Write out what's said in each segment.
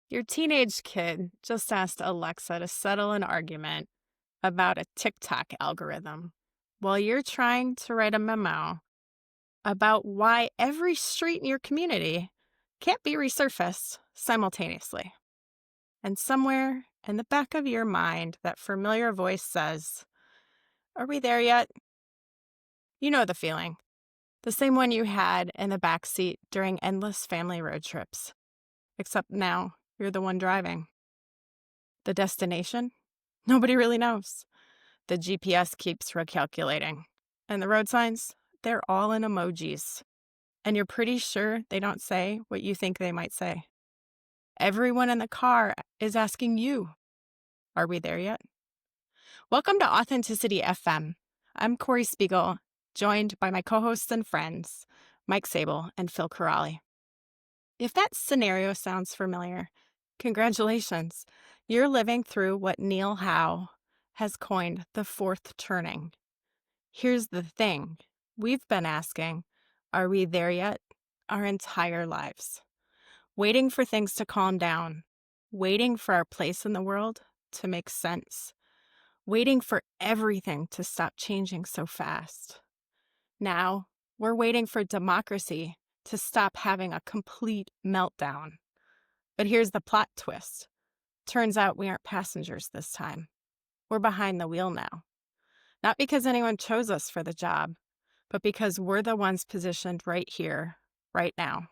Your teenage kid just asked Alexa to settle an argument about a TikTok algorithm while you're trying to write a memo about why every street in your community can't be resurfaced simultaneously. And somewhere in the back of your mind, that familiar voice says, "Are we there yet?" You know the feeling, the same one you had in the back seat during endless family road trips, except now you're the one driving. The destination? Nobody really knows. The GPS keeps recalculating. And the road signs? They're all in emojis. And you're pretty sure they don't say what you think they might say. Everyone in the car is asking you, are we there yet? Welcome to AuthentiCity FM. I'm Corri Spiegel, joined by my co-hosts and friends, Mike Sable and Phil Corrali. If that scenario sounds familiar, congratulations. You're living through what Neil Howe has coined the fourth turning. Here's the thing. We've been asking, are we there yet? Our entire lives. Waiting for things to calm down. Waiting for our place in the world to make sense. Waiting for everything to stop changing so fast. Now, we're waiting for democracy to stop having a complete meltdown. But here's the plot twist. Turns out we aren't passengers this time. We're behind the wheel now. Not because anyone chose us for the job, but because we're the ones positioned right here, right now.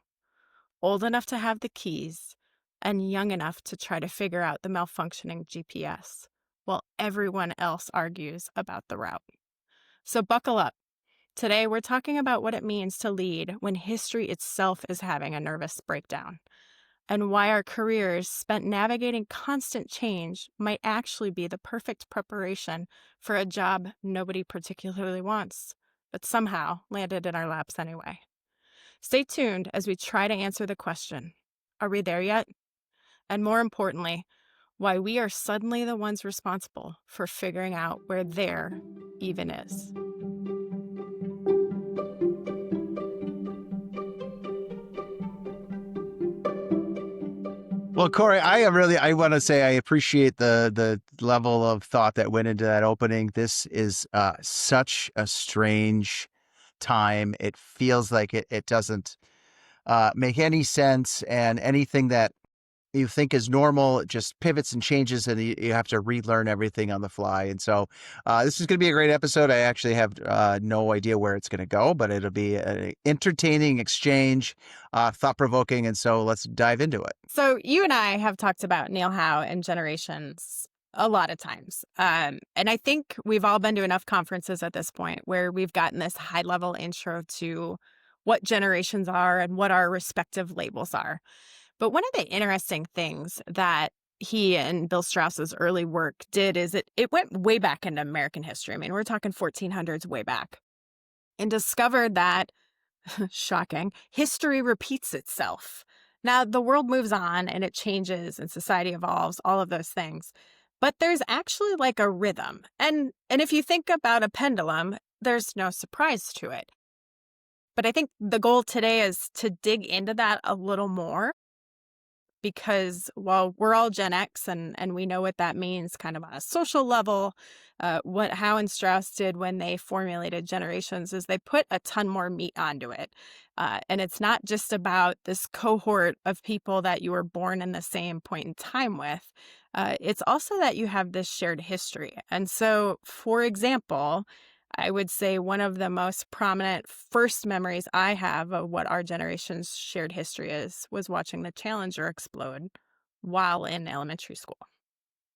Old enough to have the keys and young enough to try to figure out the malfunctioning GPS, while everyone else argues about the route. So buckle up. Today, we're talking about what it means to lead when history itself is having a nervous breakdown, and why our careers spent navigating constant change might actually be the perfect preparation for a job nobody particularly wants, but somehow landed in our laps anyway. Stay tuned as we try to answer the question, are we there yet? And more importantly, why we are suddenly the ones responsible for figuring out where there even is. Well, Corey, I want to say I appreciate the level of thought that went into that opening. This is such a strange time. It feels like it doesn't make any sense, and anything that you think is normal, it just pivots and changes, and you have to relearn everything on the fly. And so this is going to be a great episode. I actually have no idea where it's going to go, but it'll be an entertaining exchange, thought-provoking, and so let's dive into it. So you and I have talked about Neil Howe and generations a lot of times. And I think we've all been to enough conferences at this point where we've gotten this high-level intro to what generations are and what our respective labels are. But one of the interesting things that he and Bill Strauss's early work did is it went way back into American history. I mean, we're talking 1400s way back, and discovered that, shocking, history repeats itself. Now, the world moves on and it changes and society evolves, all of those things. But there's actually like a rhythm. And if you think about a pendulum, there's no surprise to it. But I think the goal today is to dig into that a little more, because while we're all Gen X and we know what that means kind of on a social level, what Howe and Strauss did when they formulated generations is they put a ton more meat onto it. And it's not just about this cohort of people that you were born in the same point in time with. It's also that you have this shared history. And so, for example, I would say one of the most prominent first memories I have of what our generation's shared history is was watching the Challenger explode while in elementary school.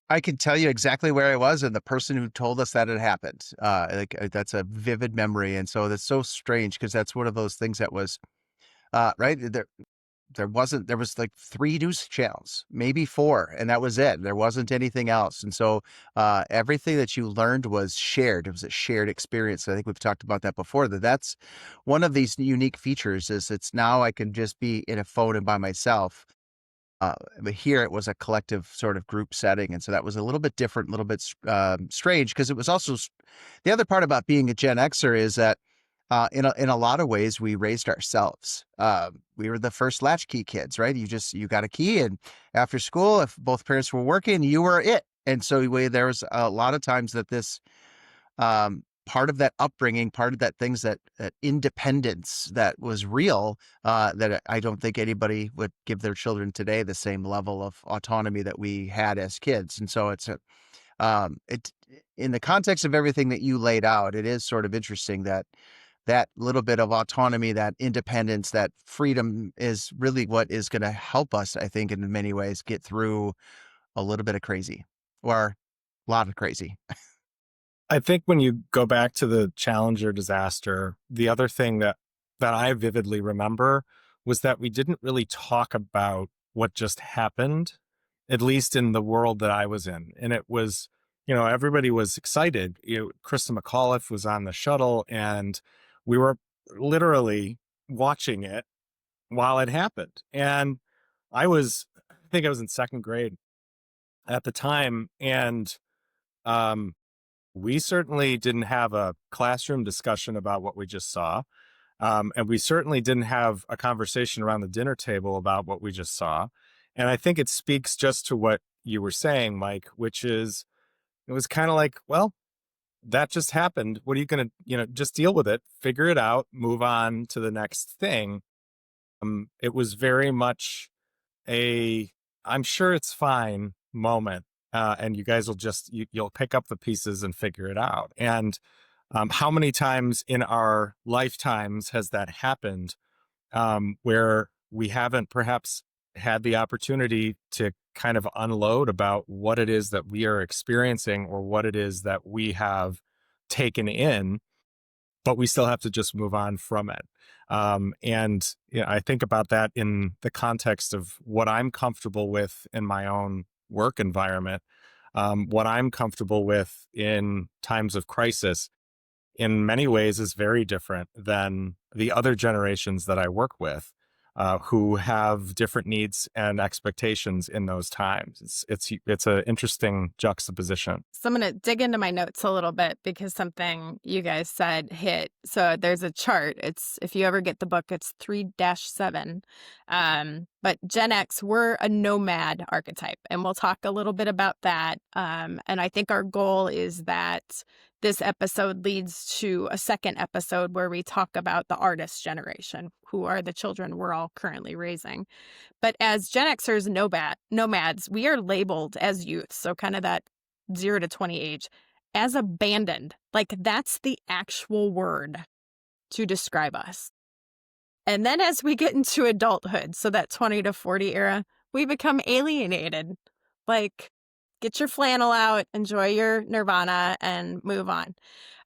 I can tell you exactly where I was and the person who told us that it happened. That's a vivid memory, and so that's so strange because that's one of those things that was right there. There was like 3 news channels, maybe 4, and that was it. There wasn't anything else. And so everything that you learned was shared. It was a shared experience. I think we've talked about that before, that's one of these unique features is it's now I can just be in a phone and by myself. But here it was a collective sort of group setting. And so that was a little bit different, a little bit strange, because it was also the other part about being a Gen Xer is that In a lot of ways, we raised ourselves. We were the first latchkey kids, right? You got a key, and after school, if both parents were working, you were it. And so there was a lot of times that this part of that upbringing, part of that things that independence that was real, that I don't think anybody would give their children today the same level of autonomy that we had as kids. And so it in the context of everything that you laid out, it is sort of interesting that that little bit of autonomy, that independence, that freedom is really what is going to help us, I think, in many ways, get through a little bit of crazy or a lot of crazy. I think when you go back to the Challenger disaster, the other thing that I vividly remember was that we didn't really talk about what just happened, at least in the world that I was in. And it was, everybody was excited. Krista McAuliffe was on the shuttle, and we were literally watching it while it happened. And I think I was in second grade at the time, and um, we certainly didn't have a classroom discussion about what we just saw. And we certainly didn't have a conversation around the dinner table about what we just saw. And I think it speaks just to what you were saying, Mike, which is it was kind of like, well, that just happened. What are you going to, just deal with it, figure it out, move on to the next thing. It was very much a I'm sure it's fine moment. And you guys will you'll pick up the pieces and figure it out. And how many times in our lifetimes has that happened, where we haven't perhaps had the opportunity to kind of unload about what it is that we are experiencing or what it is that we have taken in, but we still have to just move on from it. And I think about that in the context of what I'm comfortable with in my own work environment, what I'm comfortable with in times of crisis in many ways is very different than the other generations that I work with, who have different needs and expectations in those times. It's an interesting juxtaposition. So I'm going to dig into my notes a little bit because something you guys said hit. So there's a chart. It's if you ever get the book, it's 3-7. But Gen X, we're a nomad archetype, and we'll talk a little bit about that. And I think our goal is that this episode leads to a second episode where we talk about the artist generation, who are the children we're all currently raising. But as Gen Xers nomads, we are labeled as youth. So kind of that 0 to 20 age as abandoned. Like that's the actual word to describe us. And then as we get into adulthood, so that 20 to 40 era, we become alienated. Like, get your flannel out, enjoy your Nirvana, and move on.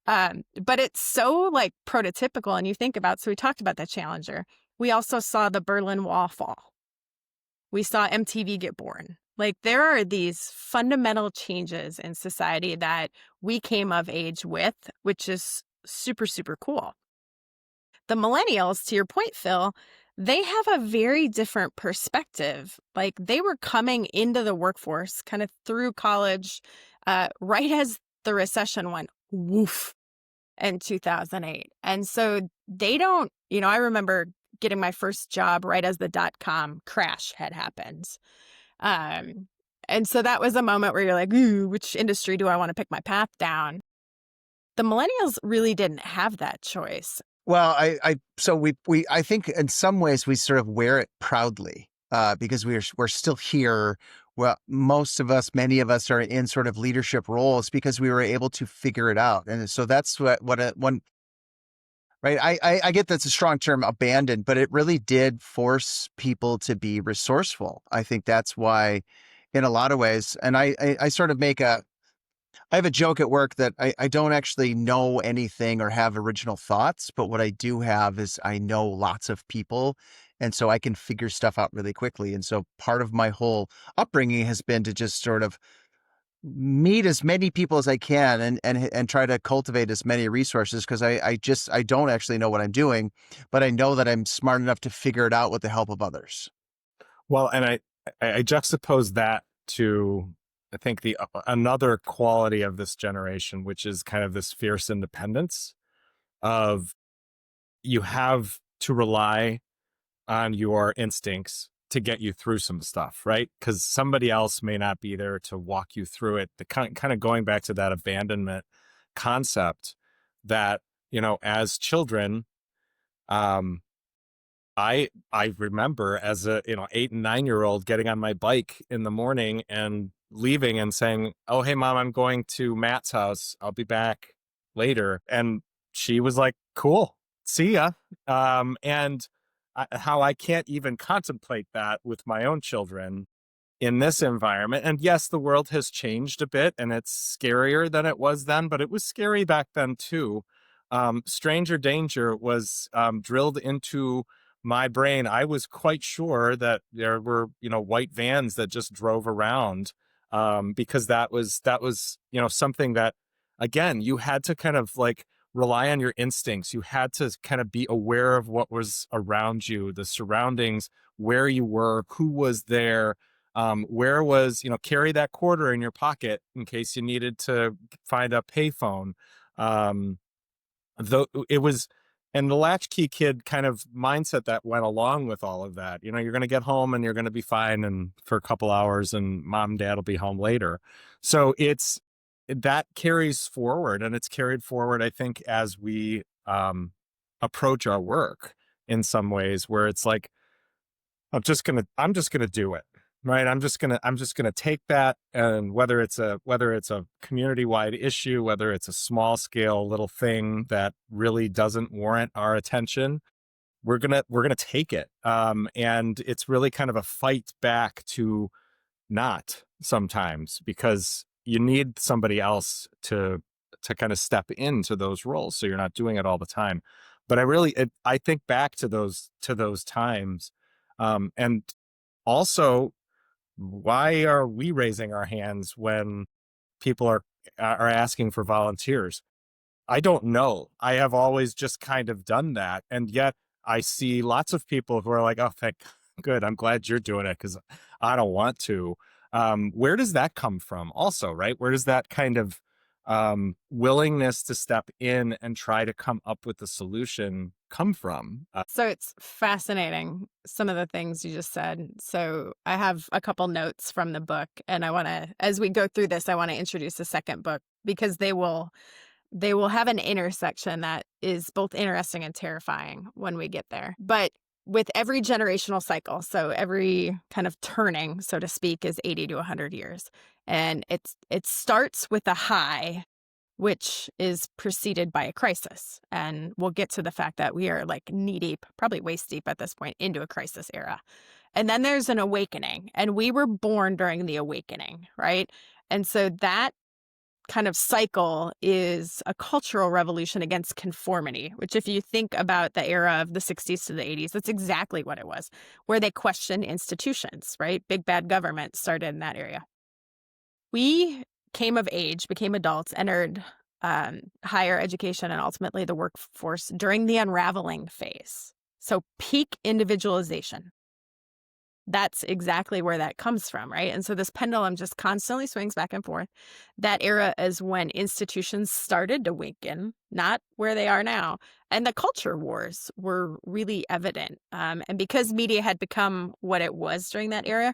But it's so like prototypical. And you think about, so we talked about the Challenger. We also saw the Berlin Wall fall. We saw MTV get born. Like there are these fundamental changes in society that we came of age with, which is super, super cool. The millennials, to your point, Phil, they have a very different perspective. Like they were coming into the workforce kind of through college, right as the recession went woof in 2008. And so they don't, I remember getting my first job right as the .com crash had happened. And so that was a moment where you're like, ooh, which industry do I want to pick my path down? The millennials really didn't have that choice. Well, I think in some ways we sort of wear it proudly, because we're still here. Well, most of us, many of us are in sort of leadership roles because we were able to figure it out. And so that's one, right. I get that's a strong term, abandoned, but it really did force people to be resourceful. I think that's why in a lot of ways, and I sort of I have a joke at work that I don't actually know anything or have original thoughts, but what I do have is I know lots of people. And so I can figure stuff out really quickly. And so part of my whole upbringing has been to just sort of meet as many people as I can and try to cultivate as many resources because I don't actually know what I'm doing, but I know that I'm smart enough to figure it out with the help of others. Well, and I juxtapose that to, I think, the another quality of this generation, which is kind of this fierce independence of you have to rely on your instincts to get you through some stuff, right? Because somebody else may not be there to walk you through it. The kind of going back to that abandonment concept that, as children, um, I remember as a 8 and 9 year old getting on my bike in the morning and leaving and saying, "Oh, hey mom, I'm going to Matt's house. I'll be back later." And she was like, "Cool, see ya." And how I can't even contemplate that with my own children in this environment. And yes, the world has changed a bit and it's scarier than it was then, but it was scary back then too. Stranger danger was drilled into my brain. I was quite sure that there were, white vans that just drove around, because that was, something that, again, you had to kind of like rely on your instincts. You had to kind of be aware of what was around you, the surroundings, where you were, who was there, where was, carry that quarter in your pocket in case you needed to find a payphone. Though it was, and the latchkey kid kind of mindset that went along with all of that. You're going to get home and you're going to be fine and for a couple hours, and mom and dad will be home later. So that carries forward, and it's carried forward, I think, as we approach our work in some ways, where it's like, I'm just gonna do it. Right. I'm just gonna take that, and whether it's a community wide issue, whether it's a small scale little thing that really doesn't warrant our attention, we're gonna take it. And it's really kind of a fight back to not sometimes, because you need somebody else to kind of step into those roles, so you're not doing it all the time. But I think back to those times, and also, why are we raising our hands when people are asking for volunteers? I don't know. I have always just kind of done that, and yet I see lots of people who are like, "Oh, thank good. I'm glad you're doing it because I don't want to." Where does that come from? Also, right? Where does that kind of willingness to step in and try to come up with a solution come from? So it's fascinating, some of the things you just said. So I have a couple notes from the book, and as we go through this, I want to introduce the second book, because they will have an intersection that is both interesting and terrifying when we get there. But with every generational cycle, so every kind of turning, so to speak, is 80 to 100 years. And it starts with a high, which is preceded by a crisis. And we'll get to the fact that we are like knee deep, probably waist deep at this point, into a crisis era. And then there's an awakening, and we were born during the awakening, right? And so that kind of cycle is a cultural revolution against conformity, which, if you think about the era of the 60s to the 80s, that's exactly what it was, where they questioned institutions, right? Big bad government started in that area. We came of age, became adults, entered higher education, and ultimately the workforce during the unraveling phase. So peak individualization. That's exactly where that comes from, right? And so this pendulum just constantly swings back and forth. That era is when institutions started to weaken, not where they are now. And the culture wars were really evident. And because media had become what it was during that era,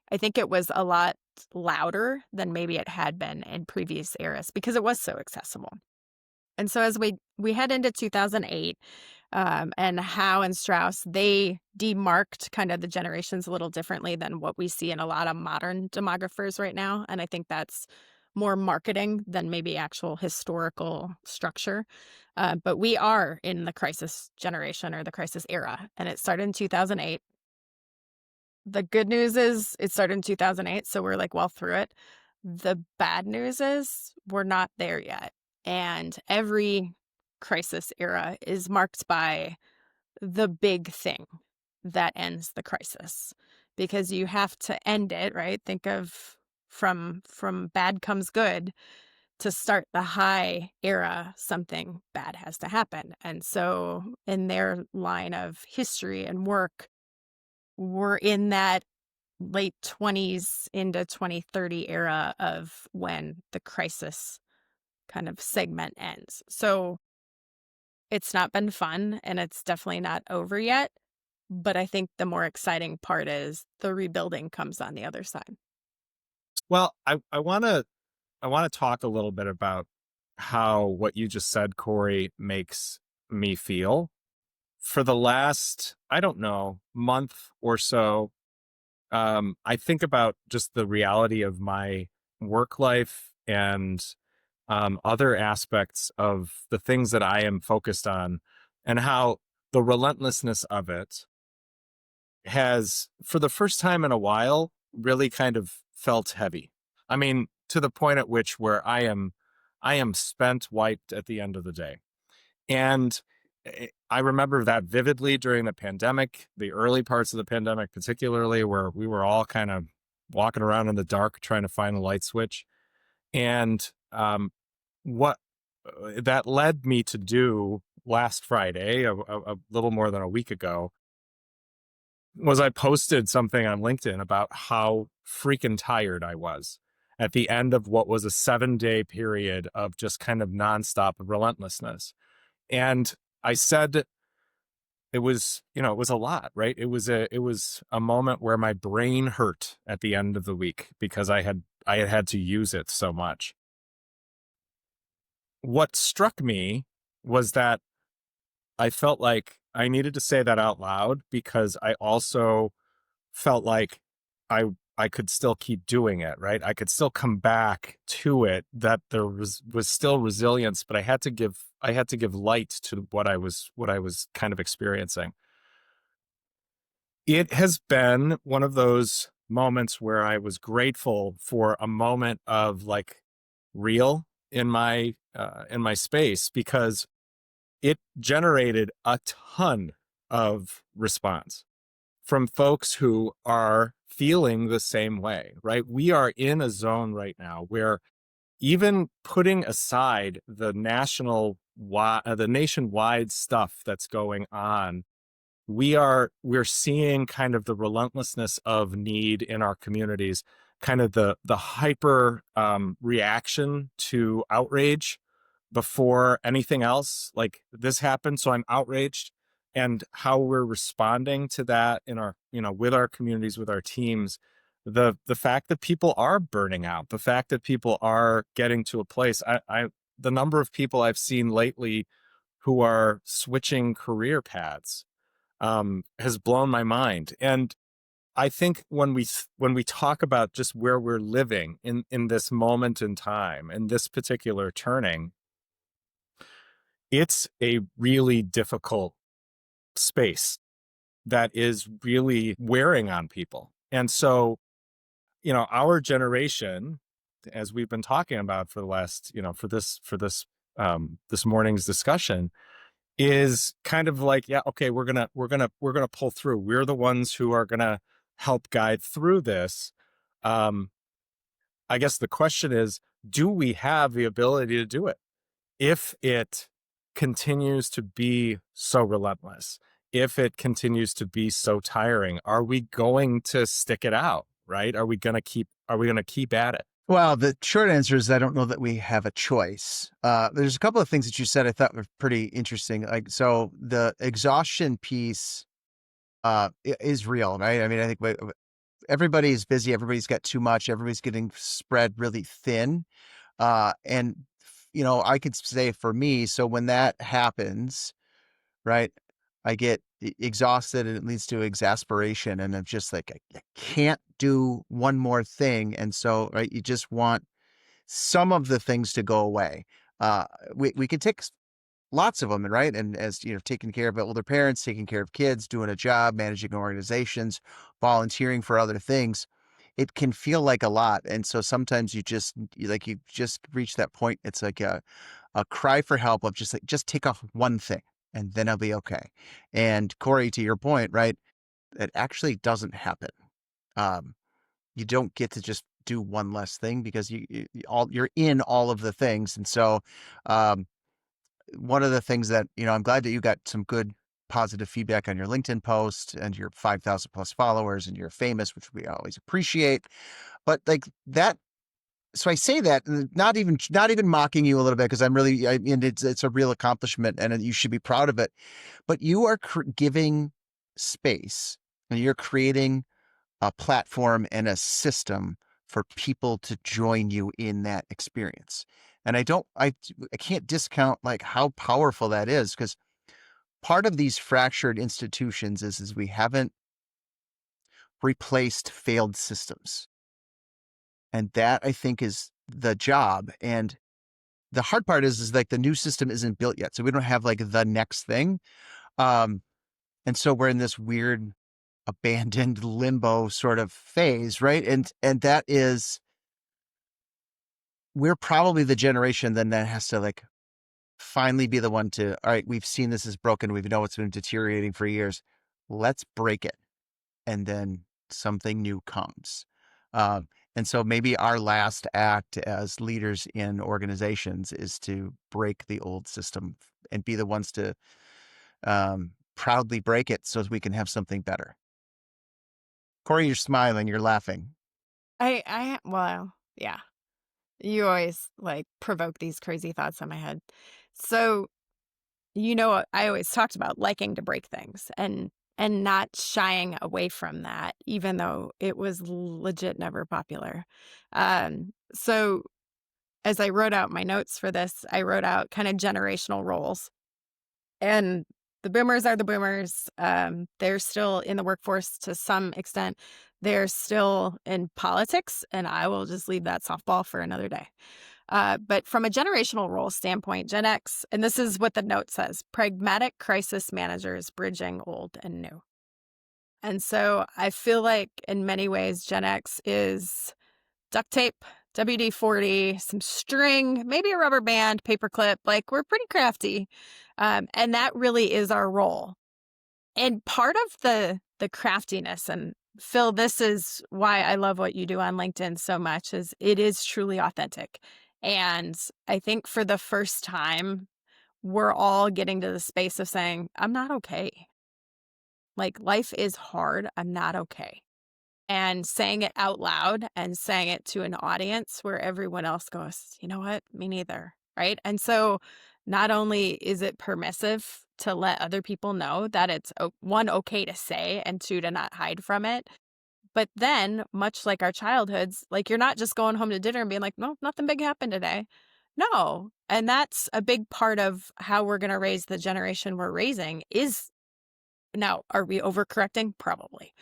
I think it was a lot louder than maybe it had been in previous eras, because it was so accessible. And so as we head into 2008, and Howe and Strauss, they demarked kind of the generations a little differently than what we see in a lot of modern demographers right now. And I think that's more marketing than maybe actual historical structure. But we are in the crisis generation, or the crisis era, and it started in 2008. The good news is it started in 2008, so we're like well through it. The bad news is we're not there yet. And every crisis era is marked by the big thing that ends the crisis, because you have to end it, right? Think of from bad comes good. To start the high era, something bad has to happen. And so in their line of history and work, we're in that late 20s into 2030 era of when the crisis kind of segment ends. So It's not been fun, and it's definitely not over yet, but I think the more exciting part is the rebuilding comes on the other side. Well, I want to talk a little bit about how what you just said, Corey, makes me feel. For the last, I don't know, month or so, I think about just the reality of my work life and other aspects of the things that I am focused on, and how the relentlessness of it has, for the first time in a while, really kind of felt heavy. I mean, to the point at which where I am spent, wiped at the end of the day. And I remember that vividly during the pandemic, the early parts of the pandemic, particularly where we were all kind of walking around in the dark trying to find a light switch. And what that led me to do last Friday, a little more than a week ago, was I posted something on LinkedIn about how freaking tired I was at the end of what was a 7-day period of just kind of nonstop relentlessness. And I said it was, it was a lot, right? It was a moment where my brain hurt at the end of the week because I had to use it so much. What struck me was that I felt like I needed to say that out loud because I also felt like I I could still keep doing it, right? I could still come back to it, that there was still resilience, but I had to give light to what I was kind of experiencing. It has been one of those moments where I was grateful for a moment of like real in my space, because it generated a ton of response from folks who are feeling the same way, right? We are in a zone right now where, even putting aside the nationwide stuff that's going on, we're seeing kind of the relentlessness of need in our communities, kind of the hyper reaction to outrage before anything else. Like, this happened, so I'm outraged. And how we're responding to that in our, with our communities, with our teams, the fact that people are burning out, the fact that people are getting to a place, the number of people I've seen lately who are switching career paths has blown my mind. And I think when we talk about just where we're living in this moment in time, in this particular turning, it's a really difficult space that is really wearing on people. And so, our generation, as we've been talking about for the last, for this morning's discussion, is kind of like, yeah, okay, we're gonna pull through. We're the ones who are gonna help guide through this. Um, I guess the question is, do we have the ability to do it if it continues to be so relentless? If it continues to be so tiring, are we going to stick it out? Right? Are we gonna keep at it? Well, the short answer is I don't know that we have a choice. There's a couple of things that you said I thought were pretty interesting. Like, so the exhaustion piece is real, right? I mean, I think everybody's busy, everybody's got too much, everybody's getting spread really thin. And I could say for me, so when that happens, right, I get exhausted and it leads to exasperation, and I'm just like, I can't do one more thing. And so, right, you just want some of the things to go away. Uh, we could take lots of them, and right, and as taking care of older parents, taking care of kids, doing a job, managing organizations, volunteering for other things, it can feel like a lot. And so sometimes you just reach that point. It's like a cry for help of just like, just take off one thing and then I'll be okay. And Corey, to your point, right, it actually doesn't happen. Um, you don't get to just do one less thing because you're in all of the things. And so, um, one of the things that, I'm glad that you got some good positive feedback on your LinkedIn post and your 5,000 plus followers, and you're famous, which we always appreciate. But like that So I say that not even mocking you a little bit, because I'm really, I mean, it's a real accomplishment and you should be proud of it. But you are giving space, and you're creating a platform and a system for people to join you in that experience. And I can't discount like how powerful that is, because part of these fractured institutions is we haven't replaced failed systems. And that, I think, is the job. And the hard part is like the new system isn't built yet. So we don't have like the next thing. Um, and so we're in this weird abandoned limbo sort of phase, right? And that is, we're probably the generation then that has to like finally be the one to, all right, we've seen this is broken. We know it's been deteriorating for years. Let's break it. And then something new comes. And so maybe our last act as leaders in organizations is to break the old system and be the ones to proudly break it so we can have something better. Corri, you're smiling, you're laughing. Well, yeah. You always like provoke these crazy thoughts in my head. So, I always talked about liking to break things and not shying away from that, even though it was legit never popular. So as I wrote out my notes for this, I wrote out kind of generational roles. And the boomers are the boomers. They're still in the workforce to some extent. They're still in politics, and I will just leave that softball for another day. But from a generational role standpoint, Gen X, and this is what the note says, pragmatic crisis managers bridging old and new. And so I feel like in many ways, Gen X is duct tape, WD-40, some string, maybe a rubber band, paperclip. Like, we're pretty crafty. And that really is our role. And part of the craftiness, and Phil, this is why I love what you do on LinkedIn so much, is it is truly authentic. And I think for the first time, we're all getting to the space of saying, I'm not okay. Like, life is hard. I'm not okay. And saying it out loud and saying it to an audience where everyone else goes, you know what? Me neither. Right. And so not only is it permissive to let other people know that it's one, okay to say, and two, to not hide from it. But then, much like our childhoods, like, you're not just going home to dinner and being like, no, nothing big happened today. No. And that's a big part of how we're going to raise the generation we're raising is now, are we overcorrecting? Probably.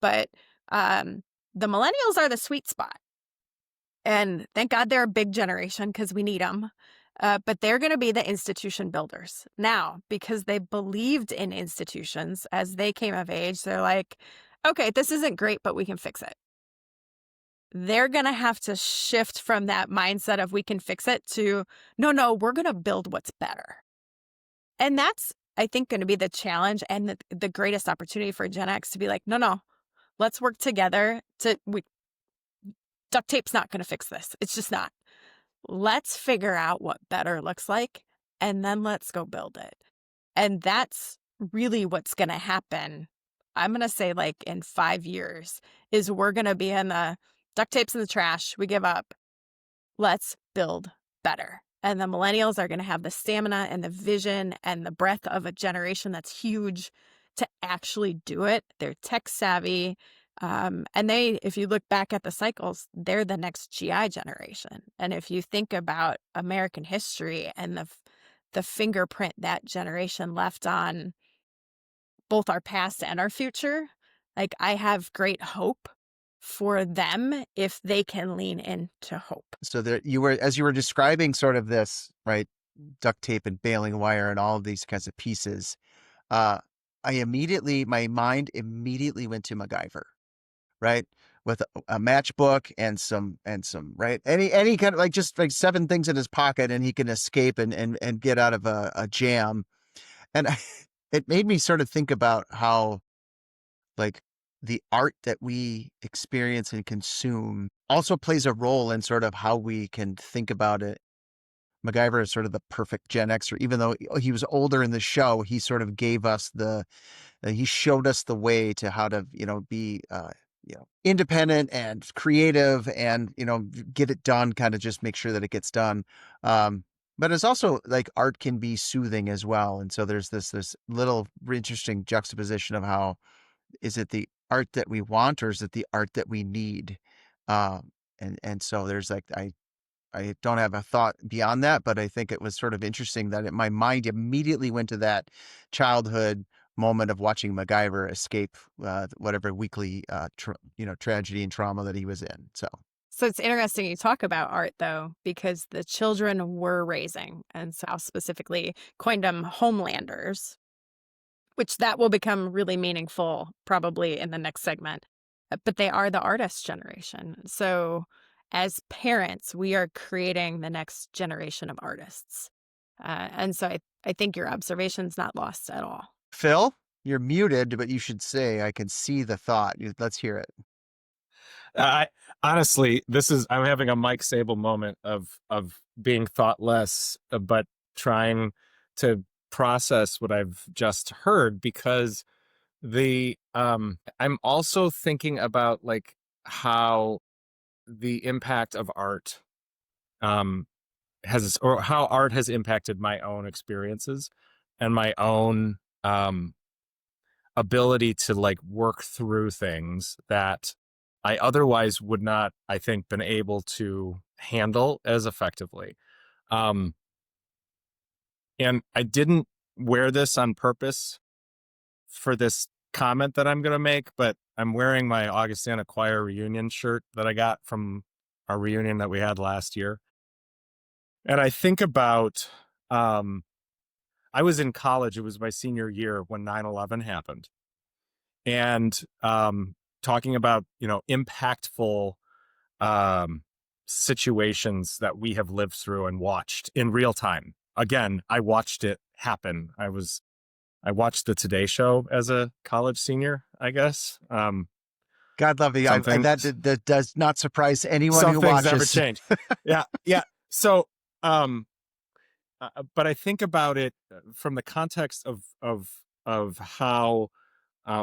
But the millennials are the sweet spot. And thank God they're a big generation because we need them. But they're going to be the institution builders. Now, because they believed in institutions as they came of age, they're like, okay, this isn't great, but we can fix it. They're going to have to shift from that mindset of we can fix it to, no, we're going to build what's better. And that's, I think, going to be the challenge and the greatest opportunity for Gen X to be like, no, let's work together duct tape's not going to fix this. It's just not. Let's figure out what better looks like, and then let's go build it. And that's really what's going to happen. I'm going to say, like, in 5 years, is we're going to be in the duct tape's in the trash. We give up. Let's build better. And the millennials are going to have the stamina and the vision and the breadth of a generation that's huge to actually do it. They're tech savvy. And if you look back at the cycles, they're the next GI generation. And if you think about American history and the fingerprint that generation left on both our past and our future, like, I have great hope for them if they can lean into hope. So there you were, as you were describing sort of this, right, duct tape and baling wire and all of these kinds of pieces, my mind immediately went to MacGyver, right? With a matchbook and some, right? Any kind of, like, just like 7 things in his pocket, and he can escape and get out of a jam. And it made me sort of think about how, like, the art that we experience and consume also plays a role in sort of how we can think about it. MacGyver is sort of the perfect Gen Xer, even though he was older in the show. He sort of gave us he showed us the way to how to, be independent and creative and, get it done, kind of just make sure that it gets done. Um, but it's also like art can be soothing as well. And so there's this little interesting juxtaposition of how is it the art that we want or is it the art that we need? And so there's like I don't have a thought beyond that, but I think it was sort of interesting that my mind immediately went to that childhood moment of watching MacGyver escape whatever weekly tragedy and trauma that he was in. So it's interesting you talk about art, though, because the children we're raising, and so specifically coined them homelanders, which that will become really meaningful probably in the next segment. But they are the artist generation. So as parents, we are creating the next generation of artists. And so I think your observation's not lost at all. Phil, you're muted, but you should say, I can see the thought. Let's hear it. I honestly, I'm having a Mike Sable moment of being thoughtless, but trying to process what I've just heard, because I'm also thinking about like how the impact of art or how art has impacted my own experiences and my own ability to like work through things that I otherwise would not, I think, been able to handle as effectively. And I didn't wear this on purpose for this comment that I'm going to make, but I'm wearing my Augustana Choir reunion shirt that I got from our reunion that we had last year. And I think about, I was in college. It was my senior year when 9/11 happened. And talking about, impactful situations that we have lived through and watched in real time. Again, I watched it happen. I watched the Today Show as a college senior, I guess. God love you. That does not surprise anyone some who things watches. Never change. Yeah. So, but I think about it from the context of how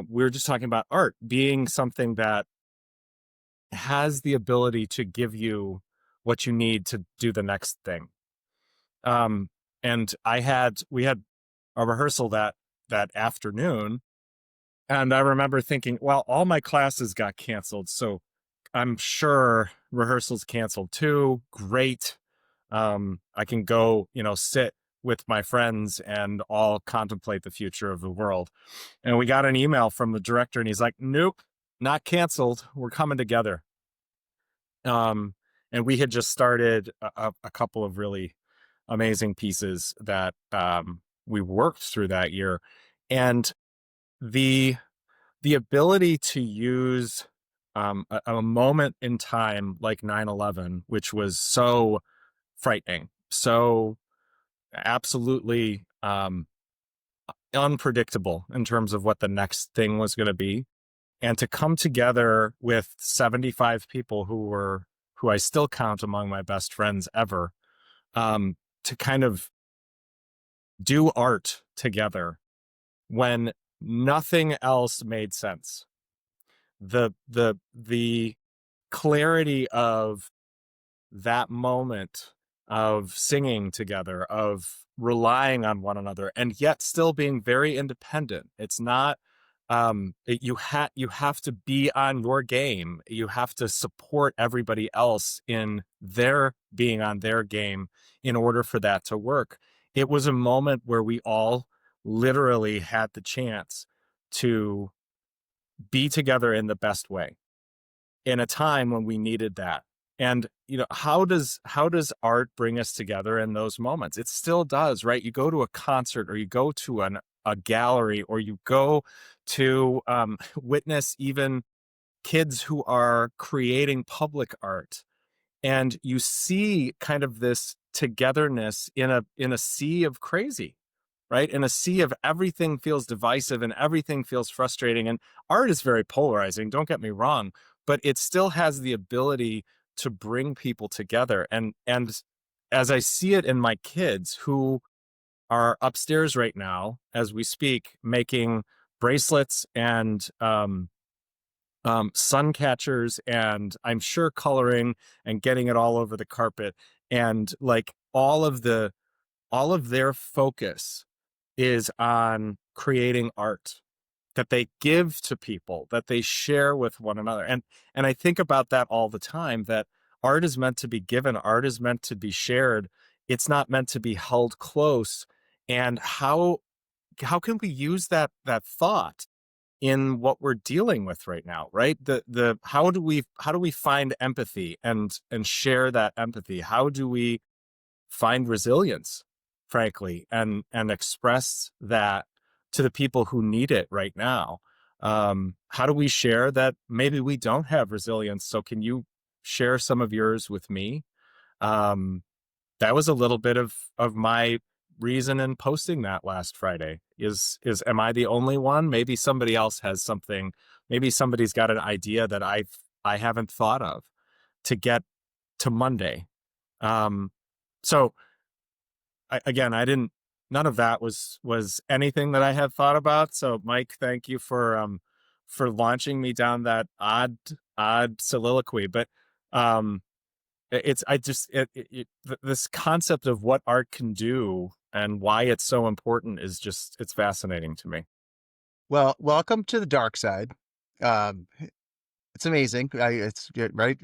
we're just talking about art being something that has the ability to give you what you need to do the next thing. And we had a rehearsal that afternoon, and I remember thinking, well, all my classes got canceled, so I'm sure rehearsal's canceled too. Great. I can go, sit with my friends and all contemplate the future of the world. And we got an email from the director, and he's like, nope, not canceled. We're coming together. And we had just started a couple of really amazing pieces that we worked through that year. And the ability to use a moment in time like 9/11, which was so frightening, so absolutely unpredictable in terms of what the next thing was going to be, and to come together with 75 people who I still count among my best friends ever, to kind of do art together when nothing else made sense. The clarity of that moment of singing together, of relying on one another, and yet still being very independent. It's not you have to be on your game. You have to support everybody else in their being on their game in order for that to work. It was a moment where we all literally had the chance to be together in the best way in a time when we needed that. And how does art bring us together in those moments? It still does, right? You go to a concert, or you go to a gallery, or you go to witness even kids who are creating public art, and you see kind of this togetherness in a sea of crazy, right? In a sea of everything feels divisive and everything feels frustrating. And art is very polarizing, don't get me wrong, but it still has the ability to bring people together. And as I see it in my kids, who are upstairs right now as we speak, making bracelets and sun catchers, and I'm sure coloring and getting it all over the carpet. And like all of their focus is on creating art that they give to people, that they share with one another. And I think about that all the time, that art is meant to be given, art is meant to be shared. It's not meant to be held close. And how can we use that thought in what we're dealing with right now, right? The how do we find empathy and share that empathy? How do we find resilience, frankly, and express that to the people who need it right now? How do we share that maybe we don't have resilience? So can you share some of yours with me? That was a little bit of my reason in posting that last Friday. Is am I the only one? Maybe somebody else has something. Maybe somebody's got an idea that I haven't thought of to get to Monday. So again, I didn't. None of that was anything that I had thought about. So Mike, thank you for launching me down that odd soliloquy. But this concept of what art can do and why it's so important is just, it's fascinating to me. Well, welcome to the dark side. It's amazing. It's right.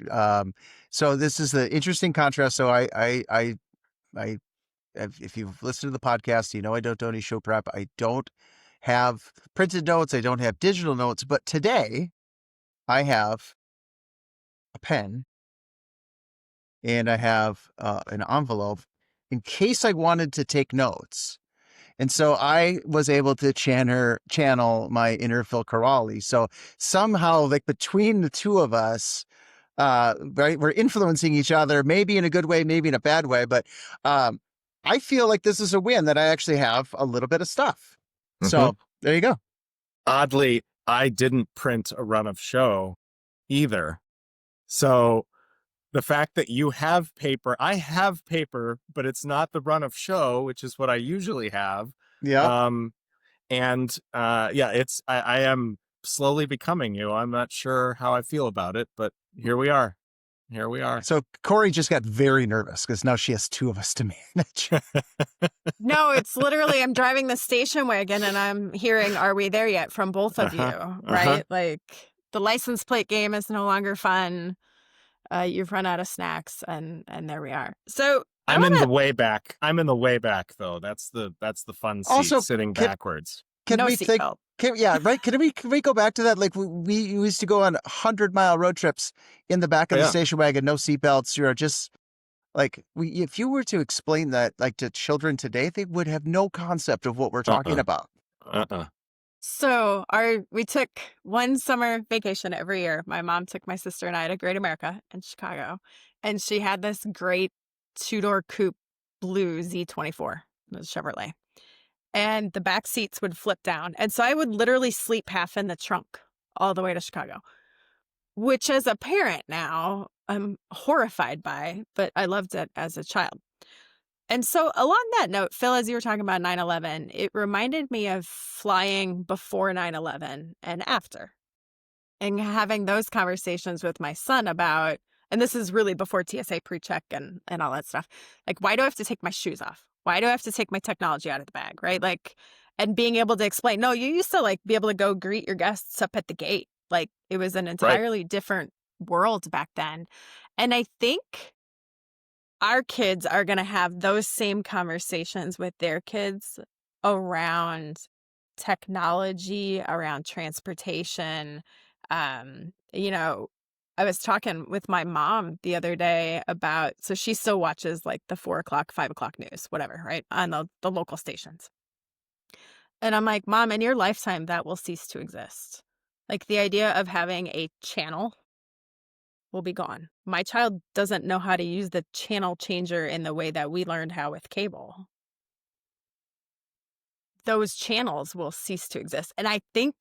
So this is the interesting contrast. So if you've listened to the podcast, you know I don't do any show prep. I don't have printed notes. I don't have digital notes. But today I have a pen and I have an envelope in case I wanted to take notes. And so I was able to channel my inner Phil Corrali. So somehow, like between the two of us, right, we're influencing each other, maybe in a good way, maybe in a bad way. But I feel like this is a win that I actually have a little bit of stuff. So there you go. Oddly, I didn't print a run of show either. So the fact that you have paper, I have paper, but it's not the run of show, which is what I usually have. Yeah. I am slowly becoming you. I'm not sure how I feel about it, but here we are. So Corri just got very nervous because now she has two of us to manage. No, it's literally, I'm driving the station wagon and I'm hearing, "Are we there yet?" from both of you, right? Like the license plate game is no longer fun. You've run out of snacks, and there we are. So I'm in the way back. I'm in the way back though. That's the fun seat, also, sitting backwards. Can no we think? seatbelt. Yeah, right. Can we go back to that? Like we used to go on 100-mile road trips in the back of the station wagon, no seatbelts. You're just like if you were to explain that like to children today, they would have no concept of what we're talking about. So we took one summer vacation every year. My mom took my sister and I to Great America in Chicago, and she had this great two-door coupe blue Z24, it was Chevrolet. And the back seats would flip down. And so I would literally sleep half in the trunk all the way to Chicago, which as a parent now, I'm horrified by, but I loved it as a child. And so along that note, Phil, as you were talking about 9/11, it reminded me of flying before 9/11 and after, and having those conversations with my son about, and this is really before TSA pre-check and all that stuff. Like, why do I have to take my shoes off? Why do I have to take my technology out of the bag, right? Like, and being able to explain, no, you used to like be able to go greet your guests up at the gate. Like, it was an entirely different world back then. And I think our kids are going to have those same conversations with their kids around technology, around transportation. I was talking with my mom the other day about, so she still watches like the 4 o'clock, 5 o'clock news, whatever, right? On the local stations. And I'm like, Mom, in your lifetime, that will cease to exist. Like the idea of having a channel will be gone. My child doesn't know how to use the channel changer in the way that we learned how with cable. Those channels will cease to exist. And I think,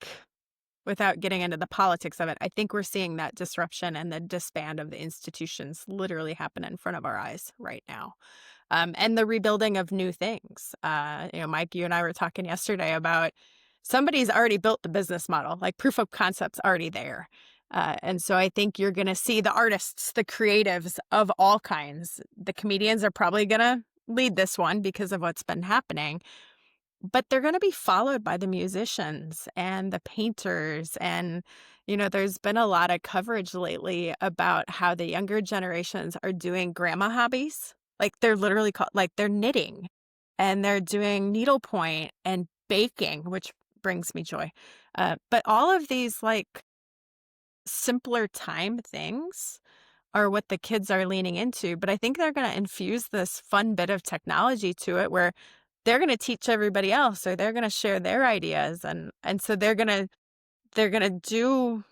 without getting into the politics of it, I think we're seeing that disruption and the disband of the institutions literally happen in front of our eyes right now. And the rebuilding of new things. Mike, you and I were talking yesterday about somebody's already built the business model, like proof of concept's already there. And so I think you're going to see the artists, the creatives of all kinds. The comedians are probably going to lead this one because of what's been happening, but they're going to be followed by the musicians and the painters. And, there's been a lot of coverage lately about how the younger generations are doing grandma hobbies. Like they're literally called, like they're knitting and they're doing needlepoint and baking, which brings me joy. But all of these like simpler time things are what the kids are leaning into. But I think they're going to infuse this fun bit of technology to it where they're going to teach everybody else, or they're going to share their ideas. And so they're going to do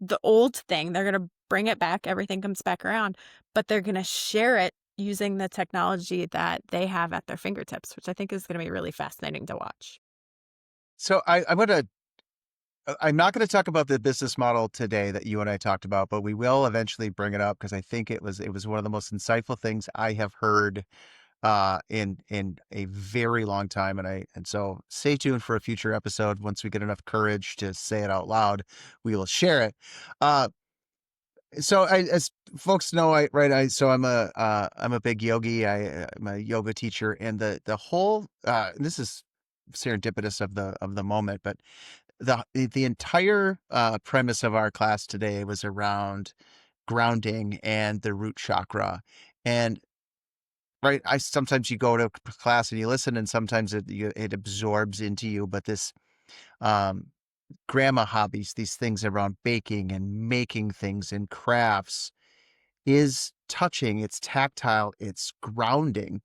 the old thing. They're going to bring it back. Everything comes back around, but they're going to share it using the technology that they have at their fingertips, which I think is going to be really fascinating to watch. So I'm not going to talk about the business model today that you and I talked about, but we will eventually bring it up because I think it was one of the most insightful things I have heard in a very long time, and so stay tuned for a future episode. Once we get enough courage to say it out loud, we will share it. So as folks know, I'm a big yogi. I'm a yoga teacher, and the whole this is serendipitous of the moment, but the entire premise of our class today was around grounding and the root chakra. And right, sometimes you go to class and you listen, and sometimes it absorbs into you. But this um, grandma hobbies, these things around baking and making things and crafts, is touching. It's tactile. It's grounding.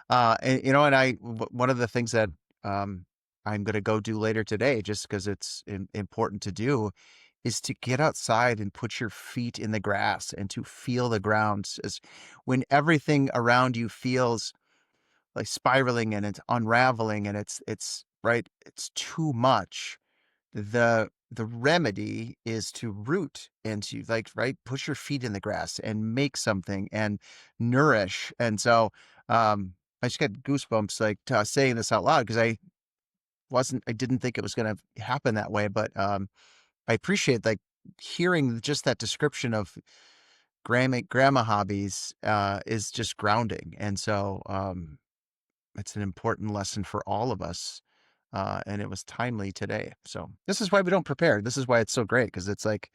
One of the things that I'm going to go do later today, just because it's important to do, is to get outside and put your feet in the grass and to feel the ground. As when everything around you feels like spiraling and it's unraveling and it's right, it's too much. The remedy is to root and to push your feet in the grass and make something and nourish. And so I just got goosebumps saying this out loud because I didn't think it was going to happen that way, but I appreciate hearing just that description of grandma hobbies is just grounding. And so it's an important lesson for all of us. And it was timely today. So this is why we don't prepare. This is why it's so great, because it's like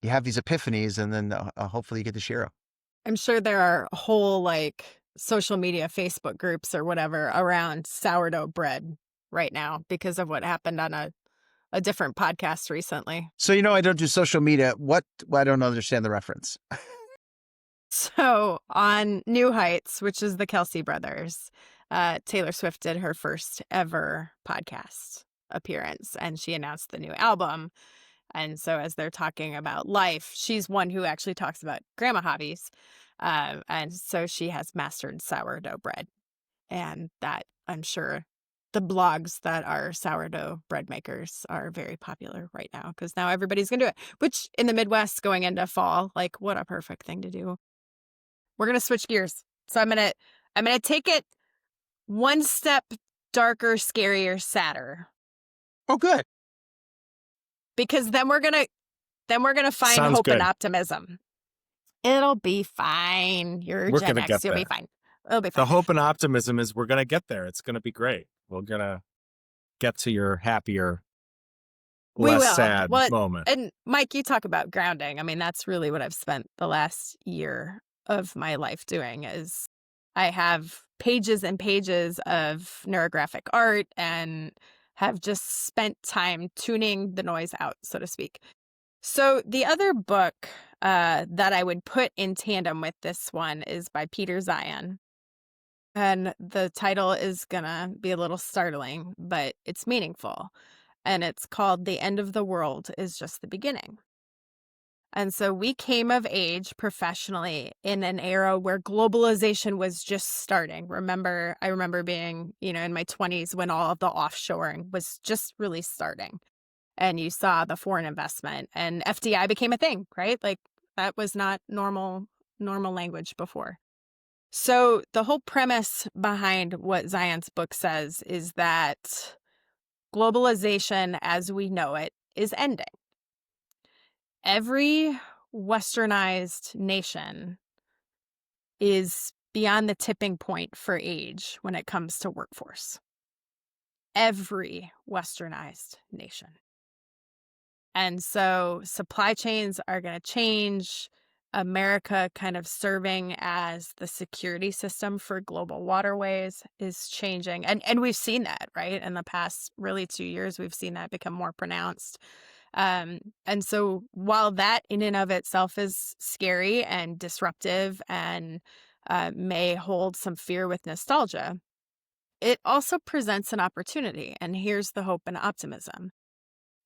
you have these epiphanies and then hopefully you get to share them. I'm sure there are whole like social media, Facebook groups or whatever around sourdough bread right now because of what happened on a different podcast recently. So, I don't do social media. I don't understand the reference. So on New Heights, which is the Kelsey brothers, Taylor Swift did her first ever podcast appearance and she announced the new album. And so as they're talking about life, she's one who actually talks about grandma hobbies. And so she has mastered sourdough bread. And that, I'm sure, the blogs that are sourdough bread makers are very popular right now because now everybody's going to do it, which in the Midwest going into fall, like what a perfect thing to do. We're going to switch gears. So I'm going to take it one step darker, scarier, sadder. Oh, good. Because then we're going to find Sounds hope good. and optimism. It'll be fine. You're We're Gen gonna X. get You'll be there. fine. It'll be fine. The hope and optimism is we're going to get there. It's going to be great. We're going to get to your happier, less sad moment. And Mike, you talk about grounding. I mean, that's really what I've spent the last year of my life doing is I have pages and pages of neurographic art and have just spent time tuning the noise out, so to speak. So the other book that I would put in tandem with this one is by Peter Zeihan. And the title is going to be a little startling, but it's meaningful. And it's called The End of the World is Just the Beginning. And so we came of age professionally in an era where globalization was just starting. I remember being, in my 20s when all of the offshoring was just really starting. And you saw the foreign investment and FDI became a thing, right? Like that was not normal language before. So the whole premise behind what Zeihan's book says is that globalization as we know it is ending. Every westernized nation is beyond the tipping point for age when it comes to workforce. Every westernized nation. And so supply chains are going to change. America kind of serving as the security system for global waterways is changing. And we've seen that, right? In the past really 2 years, we've seen that become more pronounced. And so while that in and of itself is scary and disruptive and may hold some fear with nostalgia, it also presents an opportunity. And here's the hope and optimism.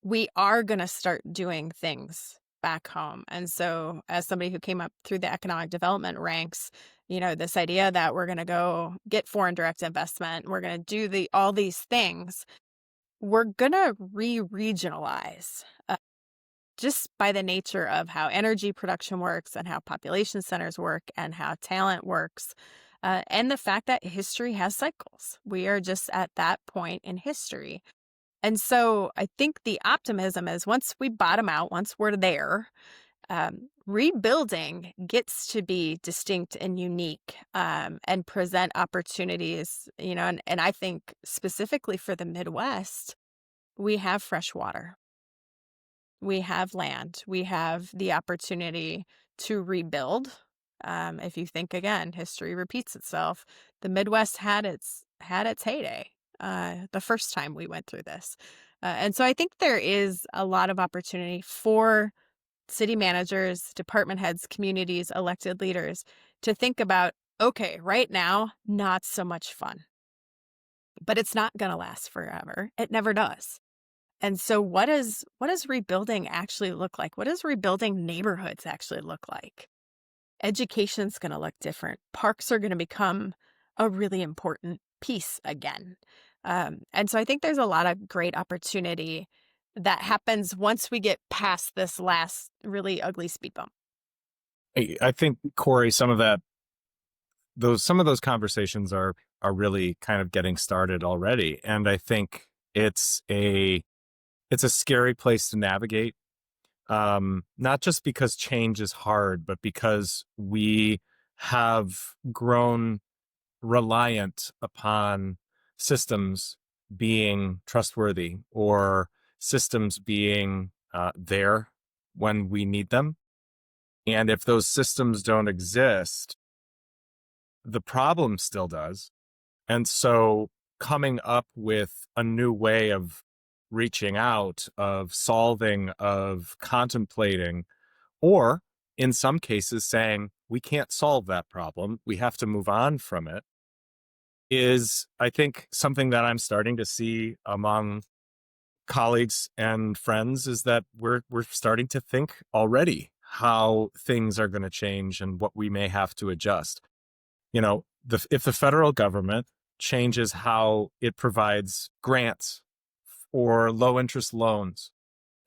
We are going to start doing things back home. And so as somebody who came up through the economic development ranks, this idea that we're going to go get foreign direct investment, we're going to do all these things, we're going to re-regionalize just by the nature of how energy production works and how population centers work and how talent works. And the fact that history has cycles. We are just at that point in history. And so I think the optimism is once we bottom out, once we're there, rebuilding gets to be distinct and unique and present opportunities, and I think specifically for the Midwest, we have fresh water. We have land. We have the opportunity to rebuild. If you think again, history repeats itself. The Midwest had its heyday the first time we went through this, and so I think there is a lot of opportunity for city managers, department heads, communities, elected leaders to think about. Okay, right now, not so much fun, but it's not going to last forever. It never does. And so what does rebuilding actually look like? What does rebuilding neighborhoods actually look like? Education's going to look different. Parks are going to become a really important piece again. And so I think there's a lot of great opportunity that happens once we get past this last really ugly speed bump. I think, Corri, some of those conversations are really kind of getting started already. And I think it's a scary place to navigate. Not just because change is hard, but because we have grown reliant upon systems being trustworthy or systems being there when we need them. And if those systems don't exist, the problem still does. And so coming up with a new way of reaching out, of solving, of contemplating, or in some cases saying, we can't solve that problem, we have to move on from it, is, I think, something that I'm starting to see among colleagues and friends, is that we're starting to think already how things are going to change and what we may have to adjust. If the federal government changes how it provides grants or low interest loans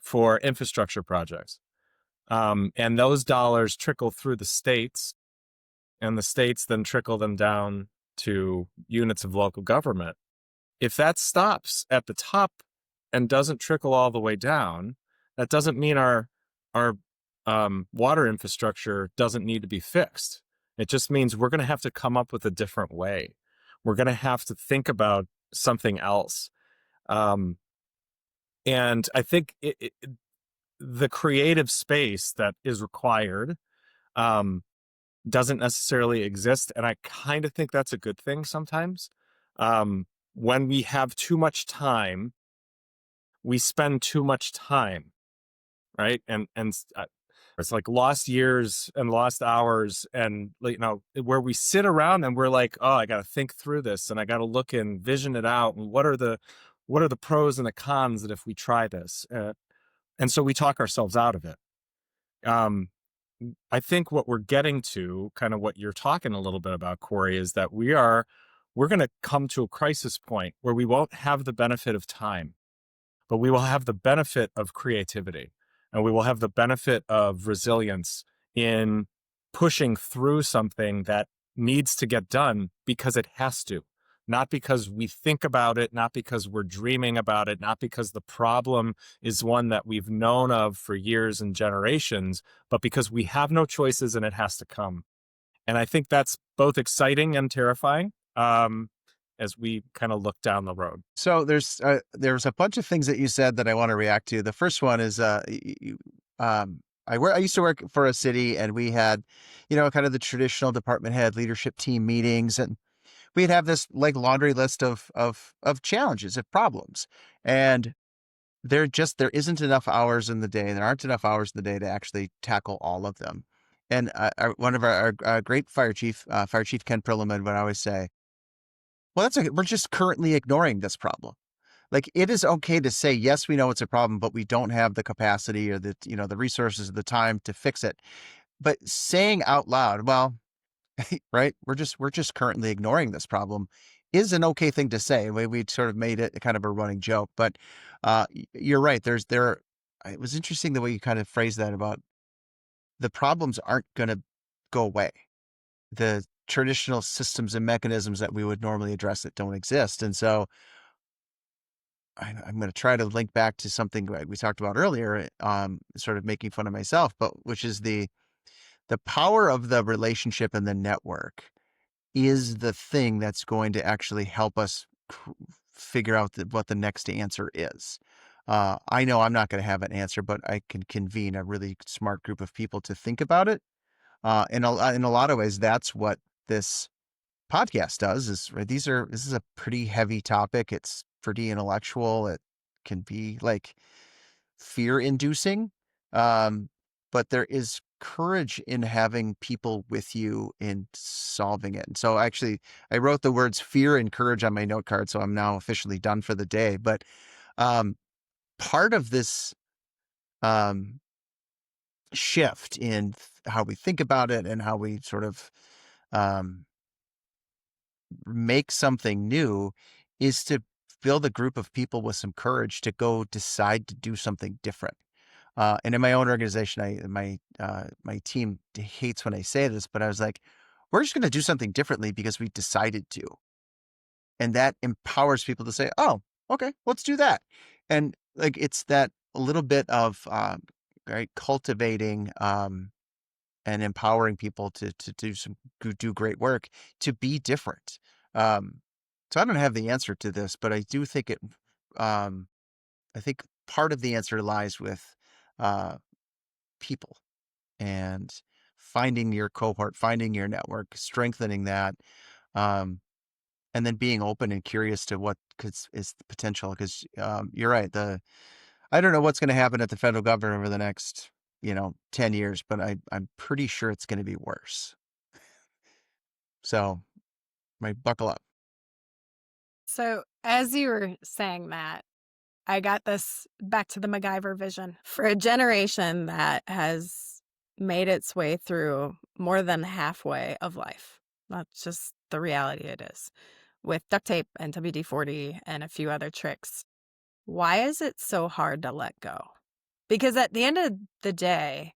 for infrastructure projects, and those dollars trickle through the states, and the states then trickle them down to units of local government. If that stops at the top and doesn't trickle all the way down, that doesn't mean our water infrastructure doesn't need to be fixed. It just means we're going to have to come up with a different way. We're going to have to think about something else. And I think the creative space that is required doesn't necessarily exist. And I kind of think that's a good thing sometimes. When we have too much time, we spend too much time, right? And it's like lost years and lost hours, and where we sit around and we're like, oh, I got to think through this, and I got to look and vision it out, and what are the pros and the cons that if we try this, and so we talk ourselves out of it. I think what we're getting to, kind of what you're talking a little bit about, Corri, is that we're going to come to a crisis point where we won't have the benefit of time, but we will have the benefit of creativity, and we will have the benefit of resilience in pushing through something that needs to get done because it has to. not because we think about it, not because we're dreaming about it, not because the problem is one that we've known of for years and generations, but because we have no choices and it has to come. And I think that's both exciting and terrifying, as we kind of look down the road. So there's a bunch of things that you said that I want to react to. The first one is I used to work for a city, and we had, kind of the traditional department head leadership team meetings, and we'd have this like laundry list of challenges, of problems, and there isn't enough hours in the day. There aren't enough hours in the day to actually tackle all of them. And one of our great Fire Chief Ken Perlman would always say, "Well, that's okay. We're just currently ignoring this problem." Like, it is okay to say, yes, we know it's a problem, but we don't have the capacity or the resources or the time to fix it. But saying out loud, well, right, we're just currently ignoring this problem is an okay thing to say. We sort of made it kind of a running joke, but you're right. It was interesting the way you kind of phrased that about the problems aren't going to go away. The traditional systems and mechanisms that we would normally address it don't exist. And so I'm going to try to link back to something we talked about earlier, sort of making fun of myself, but which is the power of the relationship and the network is the thing that's going to actually help us figure out what the next answer is. I know I'm not going to have an answer, but I can convene a really smart group of people to think about it. In a lot of ways, that's what this podcast does. Right, this is a pretty heavy topic. It's pretty intellectual. It can be like fear-inducing, but there is courage in having people with you in solving it. And so actually, I wrote the words fear and courage on my note card, so I'm now officially done for the day. But um, part of this um, shift in how we think about it and how we sort of um, make something new is to build a group of people with some courage to go decide to do something different. And in my own organization, my team hates when I say this, but I was like, we're just going to do something differently because we decided to. And that empowers people to say, oh, okay, let's do that. And like, it's that a little bit of right, cultivating and empowering people to do great work, to be different. Um, so I don't have the answer to this, but I do think I think part of the answer lies with uh, people and finding your cohort, finding your network, strengthening that, um, and then being open and curious to what is the potential. Because you're right. I don't know what's going to happen at the federal government over the next 10 years, but I'm pretty sure it's going to be worse. So, buckle up. So, as you were saying that, I got this back to the MacGyver vision. For a generation that has made its way through more than halfway of life, that's just the reality it is, with duct tape and WD-40 and a few other tricks, why is it so hard to let go? Because at the end of the day,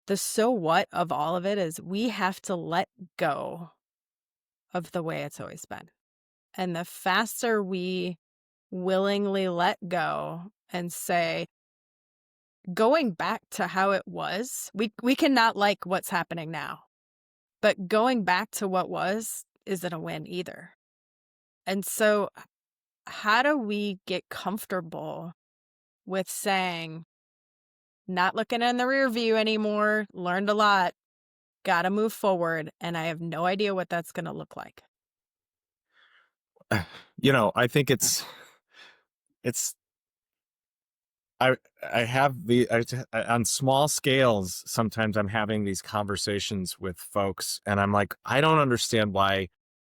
the so what of all of it is we have to let go of the way it's always been. And the faster we willingly let go and say, going back to how it was, we cannot like what's happening now. But going back to what was isn't a win either. And so how do we get comfortable with saying, not looking in the rear view anymore, learned a lot, got to move forward, and I have no idea what that's going to look like? I think it's I have on small scales, sometimes I'm having these conversations with folks and I'm like, I don't understand why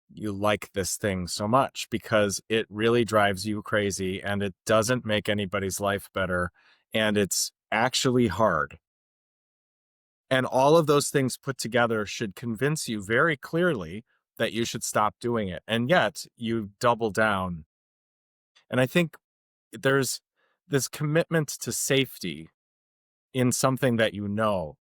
you like this thing so much, because it really drives you crazy and it doesn't make anybody's life better and it's actually hard. And all of those things put together should convince you very clearly that you should stop doing it. And yet you double down. And I think there's this commitment to safety in something that you know.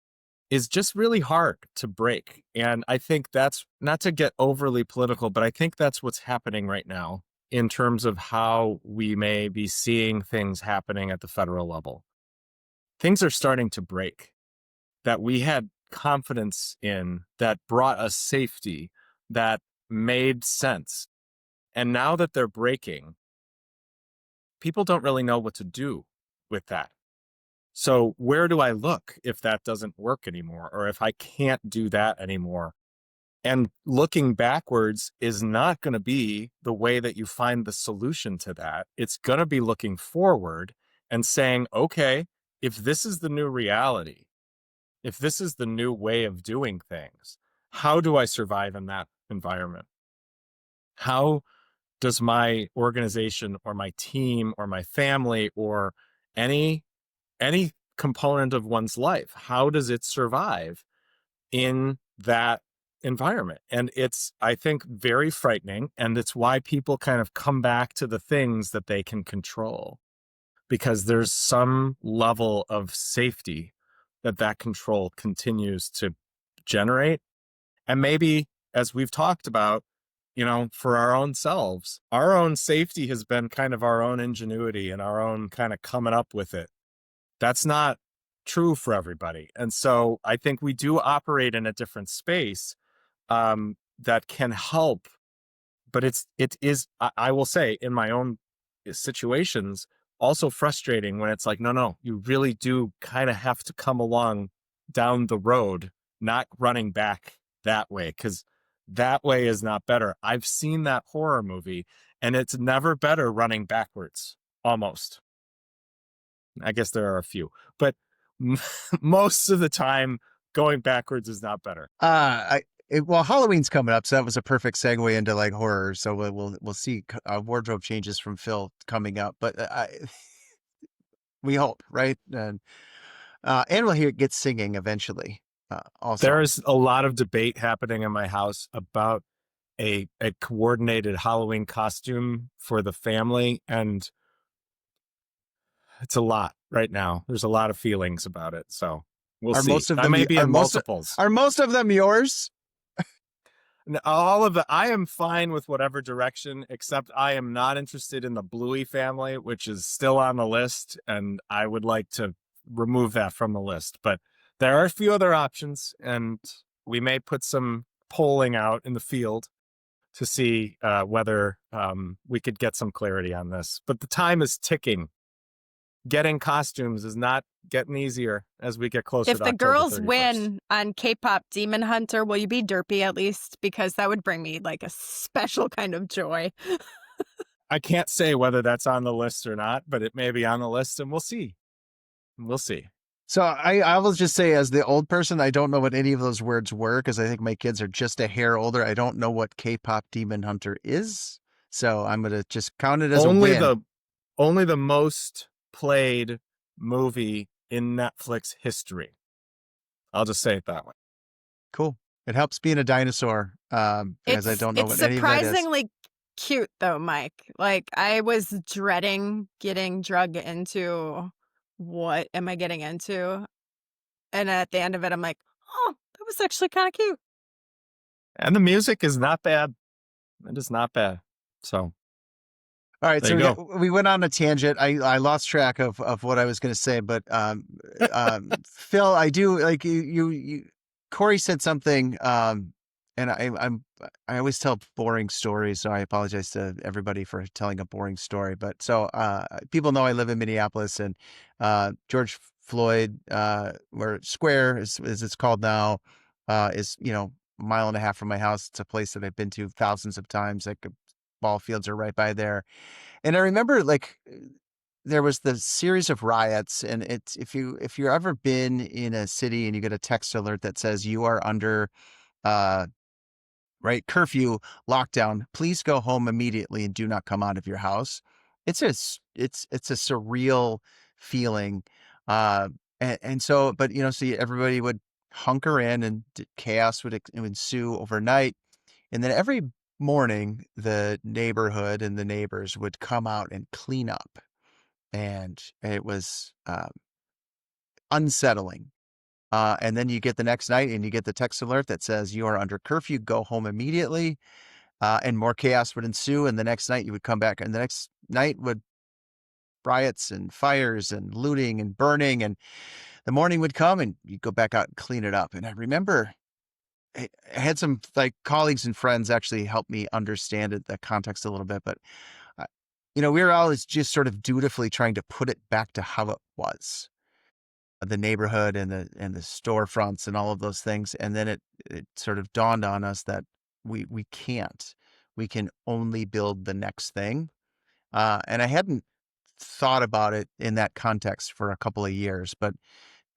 is just really hard to break. And I think that's not to get overly political, but I think that's what's happening right now in terms of how we may be seeing things happening at the federal level. Things are starting to break that we had confidence in, that brought us safety, that made sense. And now that they're breaking, people don't really know what to do with that. So where do I look if that doesn't work anymore, or if I can't do that anymore? And looking backwards is not going to be the way that you find the solution to that. It's going to be looking forward and saying, okay, if this is the new reality, if this is the new way of doing things, how do I survive in that environment? How does my organization or my team or my family or any any component of one's life, how does it survive in that environment? And it's, I think, very frightening. And it's why people kind of come back to the things that they can control, because there's some level of safety that control continues to generate. And maybe, as we've talked about, for our own selves, our own safety has been kind of our own ingenuity and our own kind of coming up with it. That's not true for everybody. And so I think we do operate in a different space that can help. But it is, I will say, in my own situations, also frustrating when it's like, no, you really do kind of have to come along down the road, not running back that way, because that way is not better. I've seen that horror movie, and it's never better running backwards, almost. I guess there are a few, but most of the time, going backwards is not better. Well, Halloween's coming up, so that was a perfect segue into like horror. So we'll see wardrobe changes from Phil coming up, but we hope, right? And we'll hear it get singing eventually. Also, There's a lot of debate happening in my house about a coordinated Halloween costume for the family, and it's a lot right now. There's a lot of feelings about it, so we'll are see. most of I them may be are in most multiples. are most of them yours? All of the, I am fine with whatever direction, except I am not interested in the Bluey family, which is still on the list, and I would like to remove that from the list. But there are a few other options, and we may put some polling out in the field to see whether we could get some clarity on this. But the time is ticking. Getting costumes is not getting easier as we get closer If to the October girls 31st. win on K-pop Demon Hunter, will you be derpy at least? Because that would bring me like a special kind of joy. I can't say whether that's on the list or not, but it may be on the list, and we'll see. We'll see. So I will just say, as the old person, I don't know what any of those words were, because I think my kids are just a hair older. I don't know what K-pop Demon Hunter is, so I'm gonna just count it as a win. Only the most played movie in Netflix history. I'll just say it that way. Cool. It helps being a dinosaur, because I don't know It's what any of that is. surprisingly cute though, Mike. Like I was dreading getting drug into what am I getting into? And at the end of it, I'm like, oh, that was actually kind of cute. And the music is not bad. It is not bad. So All right, there so you go. we went on a tangent. I lost track of what I was going to say, but Phil, I do like you. Corri said something, and I always tell boring stories, so I apologize to everybody for telling a boring story. But so people know I live in Minneapolis, and George Floyd, where Square is it's called now, is a mile and a half from my house. It's a place that I've been to thousands of times. Like ball fields are right by there. And I remember there was the series of riots, and it's if you've ever been in a city and you get a text alert that says you are under uh curfew, lockdown, please go home immediately and do not come out of your house. It's a surreal feeling. And so, but so everybody would hunker in, and chaos would ensue overnight. And then every morning, the neighborhood and the neighbors would come out and clean up. And it was unsettling. And then you get the next night and you get the text alert that says you are under curfew, go home immediately. And more chaos would ensue. And the next night you would come back, and the next night would riots and fires and looting and burning. And the morning would come and you'd go back out and clean it up. And I remember I had some like colleagues and friends actually help me understand it, the context a little bit. But, uh, we were always just sort of dutifully trying to put it back to how it was, the neighborhood and the storefronts and all of those things. And then it sort of dawned on us that we can't. We can only build the next thing. And I hadn't thought about it in that context for a couple of years, but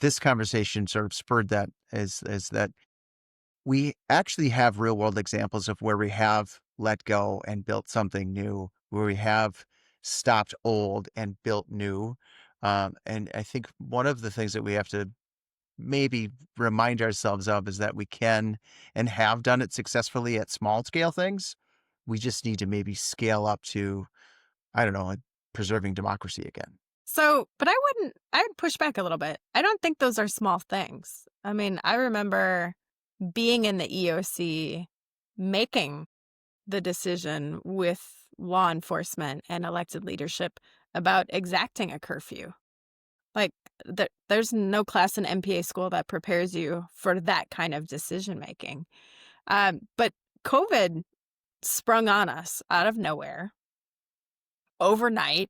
this conversation sort of spurred that is that we actually have real world examples of where we have let go and built something new, where we have stopped old and built new. And I think one of the things that we have to maybe remind ourselves of is that we can and have done it successfully at small scale things. We just need to maybe scale up to, I don't know, like preserving democracy again. So, but I'd push back a little bit. I don't think those are small things. I mean, I remember being in the EOC, making the decision with law enforcement and elected leadership about exacting a curfew. Like, there's no class in MPA school that prepares you for that kind of decision making. But COVID sprung on us out of nowhere overnight,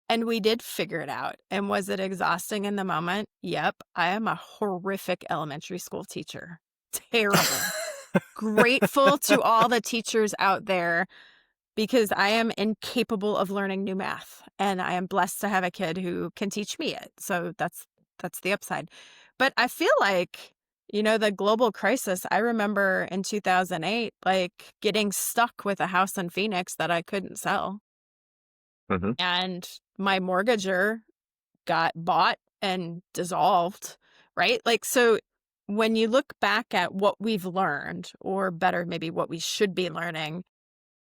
and we did figure it out. And was it exhausting in the moment? Yep. I am a horrific elementary school teacher. Terrible. Grateful to all the teachers out there because I am incapable of learning new math, and I am blessed to have a kid who can teach me it. So that's the upside. But I feel like, the global crisis, I remember in 2008, like getting stuck with a house in Phoenix that I couldn't sell. Mhm. And my mortgager got bought and dissolved, right? Like, so when you look back at what we've learned, or better, maybe what we should be learning,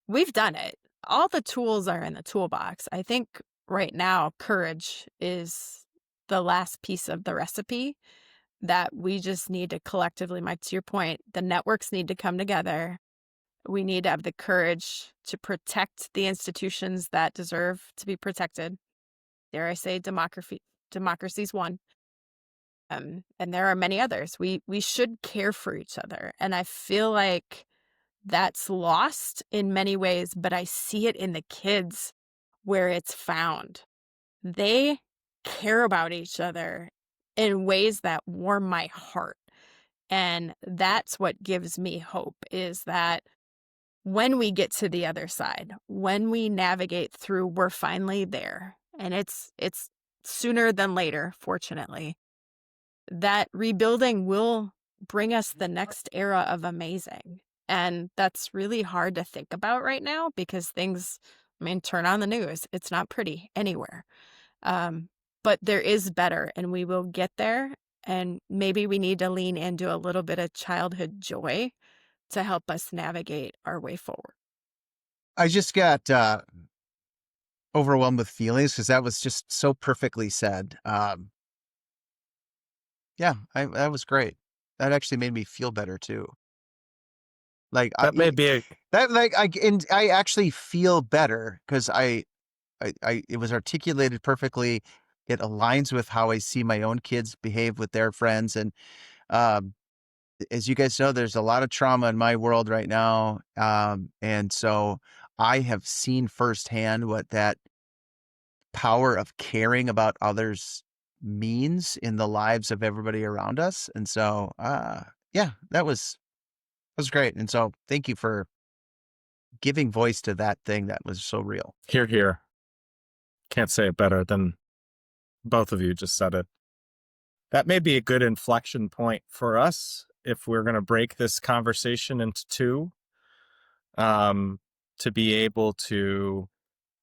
we've done it. All the tools are in the toolbox. I think right now, courage is the last piece of the recipe that we just need to collectively, Mike, to your point, the networks need to come together. We need to have the courage to protect the institutions that deserve to be protected. Dare I say, democracy's one. And there are many others. We should care for each other. And I feel like that's lost in many ways, but I see it in the kids where it's found. They care about each other in ways that warm my heart. And that's what gives me hope, is that when we get to the other side, when we navigate through, we're finally there. And it's sooner than later, fortunately. That rebuilding will bring us the next era of amazing. And that's really hard to think about right now because things, I mean, turn on the news. It's not pretty anywhere. But there is better, and we will get there. And maybe we need to lean into a little bit of childhood joy to help us navigate our way forward. I just got overwhelmed with feelings because that was just so perfectly said. Yeah, that was great. That actually made me feel better too. Like That may be a that, like I actually feel better because it was articulated perfectly. It aligns with how I see my own kids behave with their friends, and um, as you guys know, there's a lot of trauma in my world right now, and so I have seen firsthand what that power of caring about others means in the lives of everybody around us. And so, yeah, that was great. And so thank you for giving voice to that thing that was so real. here, here. Can't say it better than both of you just said it. That may be a good inflection point for us if we're going to break this conversation into two, to be able to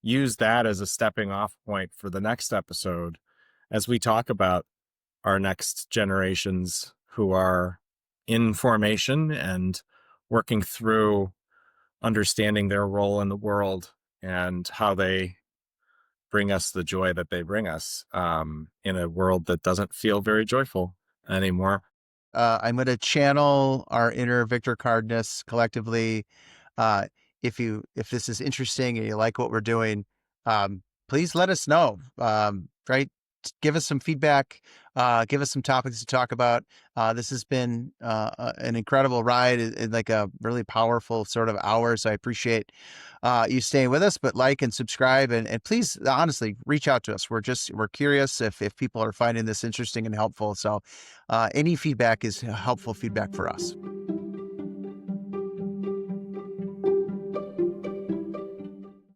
use that as a stepping off point for the next episode as we talk about our next generations who are in formation and working through understanding their role in the world and how they bring us the joy that they bring us, in a world that doesn't feel very joyful. anymore. I'm going to channel our inner Victor Cardness collectively. Uh, if this is interesting and you like what we're doing, please let us know. Right, give us some feedback. Give us some topics to talk about. This has been an incredible ride in like a really powerful sort of hour. So I appreciate you staying with us. But like and subscribe, and please honestly reach out to us. We're curious if people are finding this interesting and helpful. So any feedback is helpful feedback for us.